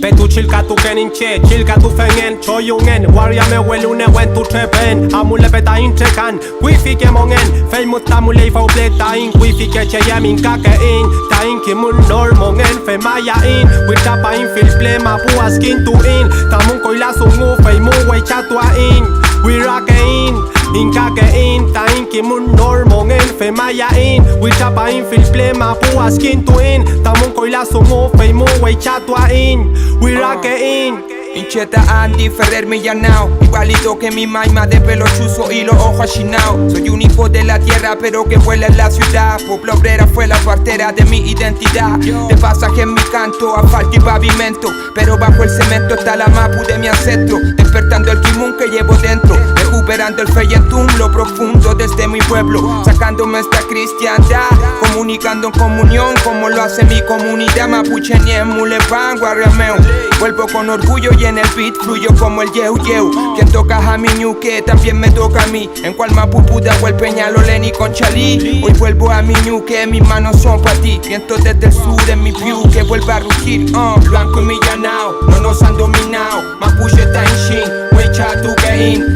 Petu chilka tu kenin che, chilka tu fengen, choyungen Warrior me welune wen tu trepen Amule peta intrekan, wifi ke mongen Fej mut tamule fa upleta in Wifi ke che yemin kake in Ta in ki mun normongen Fe maya in, witapa in fil plema Pua skin tu in, ta mun koila sungu Fej mu wei chatua in We rock in, kake in Ta in ki mun normongen Fe maya in, witapa in fil plema Pua skin tu in, ta mun koila sungu Fej mu wei chatua in We rock in. Incheta Andy Ferrer Millanao, igualito que mi maima de pelo chuzo y los ojos achinados. Soy un hijo de la tierra pero que vuela en la ciudad. Pueblo obrera fue la partera de mi identidad. De pasaje en mi canto, asfalto y pavimento, pero bajo el cemento está la mapu de mi ancestro. Despertando el kimun que llevo dentro, recuperando el feyentum, lo profundo desde mi pueblo. Sacándome esta cristiandad, comunicando en comunión como lo hace mi comunidad. Mapuche Niem, Mulepan, Guarriameo. Vuelvo con orgullo y en el beat fluyo como el yeu yeu. Quien toca a mi ñuque también me toca a mí. En cual Mapupuda o el Peñalolén y Conchalí. Hoy vuelvo a mi ñuque, mis manos son pa' ti. Viento desde el sur en mi view que vuelve a rugir. Blanco y millanao, no nos han dominado. Mapuche está en shin, wecha tu que in.